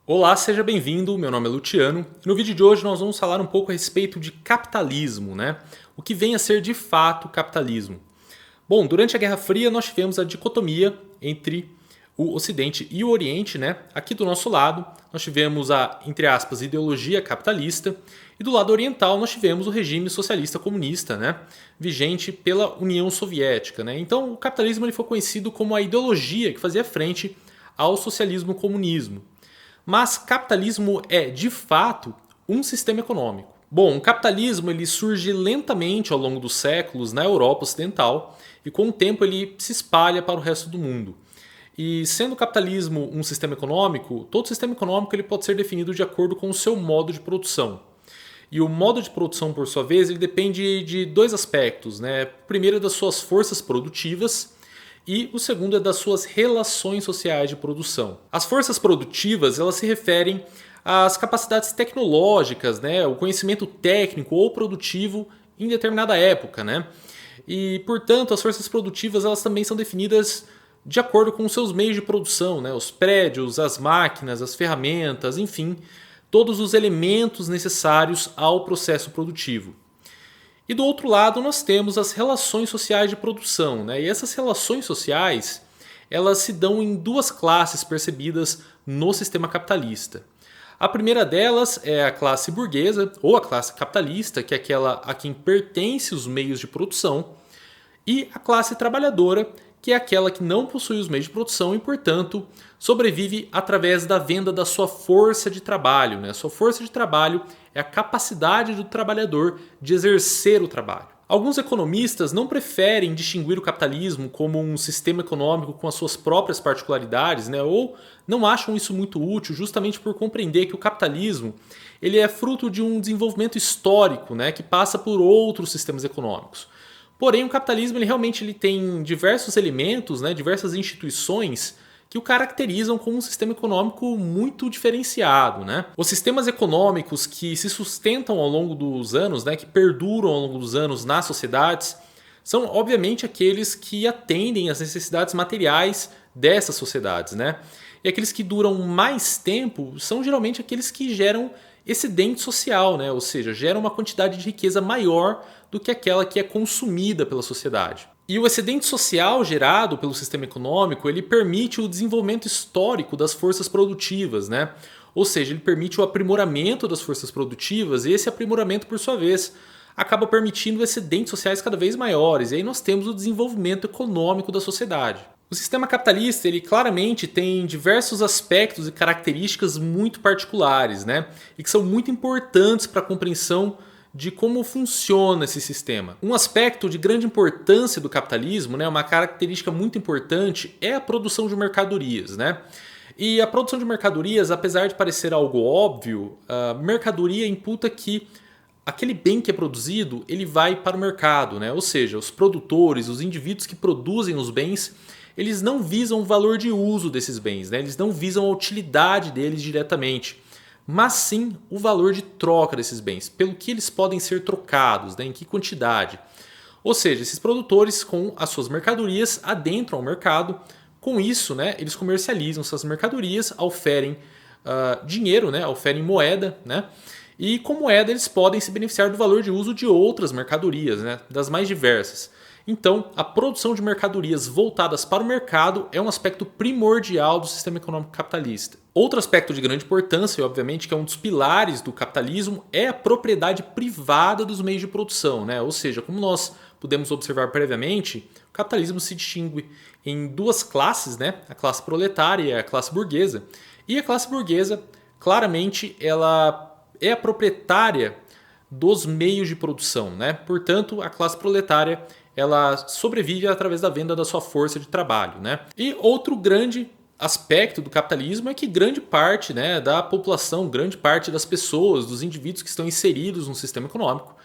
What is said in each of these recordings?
Olá, seja bem-vindo. Meu nome é Luciano e no vídeo de hoje nós vamos falar um pouco a respeito de capitalismo, né? O que vem a ser de fato capitalismo. Bom, durante a Guerra Fria nós tivemos a dicotomia entre o Ocidente e o Oriente, né? Aqui do nosso lado nós tivemos a, entre aspas, ideologia capitalista e do lado oriental nós tivemos o regime socialista comunista, né? Vigente pela União Soviética, né? Então o capitalismo ele foi conhecido como a ideologia que fazia frente ao socialismo-comunismo. Mas capitalismo é, de fato, um sistema econômico. Bom, o capitalismo ele surge lentamente ao longo dos séculos na Europa Ocidental e com o tempo ele se espalha para o resto do mundo. E sendo o capitalismo um sistema econômico, todo sistema econômico ele pode ser definido de acordo com o seu modo de produção. E o modo de produção, por sua vez, ele depende de dois aspectos, né? O primeiro é das suas forças produtivas e o segundo é das suas relações sociais de produção. As forças produtivas elas se referem às capacidades tecnológicas, né, o conhecimento técnico ou produtivo em determinada época, né? E, portanto, as forças produtivas elas também são definidas de acordo com os seus meios de produção, né? Os prédios, as máquinas, as ferramentas, enfim, todos os elementos necessários ao processo produtivo. E do outro lado nós temos as relações sociais de produção, né? E essas relações sociais elas se dão em duas classes percebidas no sistema capitalista. A primeira delas é a classe burguesa ou a classe capitalista, que é aquela a quem pertence os meios de produção, e a classe trabalhadora, que é aquela que não possui os meios de produção e, portanto, sobrevive através da venda da sua força de trabalho, né? A sua força de trabalho é a capacidade do trabalhador de exercer o trabalho. Alguns economistas não preferem distinguir o capitalismo como um sistema econômico com as suas próprias particularidades, né? Ou não acham isso muito útil justamente por compreender que o capitalismo ele é fruto de um desenvolvimento histórico, né? Que passa por outros sistemas econômicos. Porém, o capitalismo ele tem diversos elementos, né, diversas instituições que o caracterizam como um sistema econômico muito diferenciado. Né? Os sistemas econômicos que se sustentam ao longo dos anos, né, que perduram ao longo dos anos nas sociedades, são obviamente aqueles que atendem às necessidades materiais dessas sociedades. Né? E aqueles que duram mais tempo são geralmente aqueles que geram excedente social, né? Ou seja, geram uma quantidade de riqueza maior do que aquela que é consumida pela sociedade. E o excedente social gerado pelo sistema econômico, ele permite o desenvolvimento histórico das forças produtivas, né? Ou seja, ele permite o aprimoramento das forças produtivas e esse aprimoramento, por sua vez, acaba permitindo excedentes sociais cada vez maiores. E aí nós temos o desenvolvimento econômico da sociedade. O sistema capitalista ele claramente tem diversos aspectos e características muito particulares, né? E que são muito importantes para a compreensão de como funciona esse sistema. Um aspecto de grande importância do capitalismo, né, uma característica muito importante, é a produção de mercadorias. Né? E a produção de mercadorias, apesar de parecer algo óbvio, a mercadoria imputa que aquele bem que é produzido ele vai para o mercado. Né? Ou seja, os produtores, os indivíduos que produzem os bens, eles não visam o valor de uso desses bens, né? Eles não visam a utilidade deles diretamente, mas sim o valor de troca desses bens, pelo que eles podem ser trocados, né? Em que quantidade. Ou seja, esses produtores com as suas mercadorias adentram ao mercado, com isso né, eles comercializam suas mercadorias, oferem dinheiro, né, oferem moeda, né? E com moeda eles podem se beneficiar do valor de uso de outras mercadorias, né, das mais diversas. Então, a produção de mercadorias voltadas para o mercado é um aspecto primordial do sistema econômico capitalista. Outro aspecto de grande importância, e obviamente que é um dos pilares do capitalismo, é a propriedade privada dos meios de produção. Né? Ou seja, como nós pudemos observar previamente, o capitalismo se distingue em duas classes, né? A classe proletária e a classe burguesa. E a classe burguesa, claramente, ela é a proprietária dos meios de produção. Né? Portanto, a classe proletária ela sobrevive através da venda da sua força de trabalho. Né? E outro grande aspecto do capitalismo é que grande parte né, da população, grande parte das pessoas, dos indivíduos que estão inseridos no sistema econômico,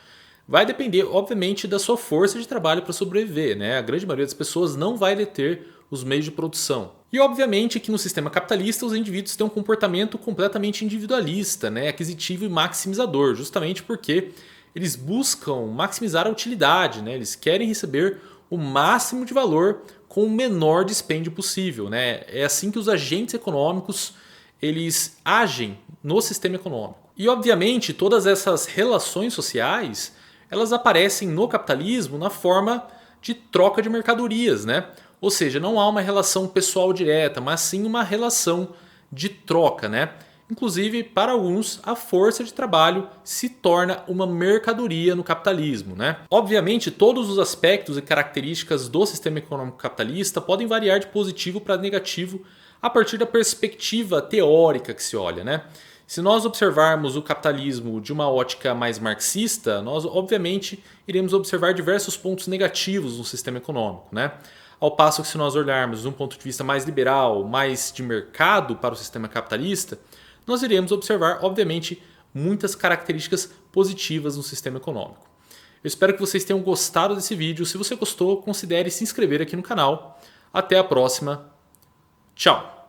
vai depender, obviamente, da sua força de trabalho para sobreviver. Né? A grande maioria das pessoas não vai deter os meios de produção. E, obviamente, que no sistema capitalista os indivíduos têm um comportamento completamente individualista, né? Aquisitivo e maximizador, justamente porque eles buscam maximizar a utilidade, né? Eles querem receber o máximo de valor com o menor dispêndio possível. Né? É assim que os agentes econômicos eles agem no sistema econômico. E obviamente todas essas relações sociais, elas aparecem no capitalismo na forma de troca de mercadorias, né? Ou seja, não há uma relação pessoal direta, mas sim uma relação de troca, né? Inclusive, para alguns, a força de trabalho se torna uma mercadoria no capitalismo, né? Obviamente, todos os aspectos e características do sistema econômico capitalista podem variar de positivo para negativo a partir da perspectiva teórica que se olha, né? Se nós observarmos o capitalismo de uma ótica mais marxista, nós obviamente iremos observar diversos pontos negativos no sistema econômico, né? Ao passo que se nós olharmos de um ponto de vista mais liberal, mais de mercado para o sistema capitalista, nós iremos observar, obviamente, muitas características positivas no sistema econômico. Eu espero que vocês tenham gostado desse vídeo. Se você gostou, considere se inscrever aqui no canal. Até a próxima. Tchau!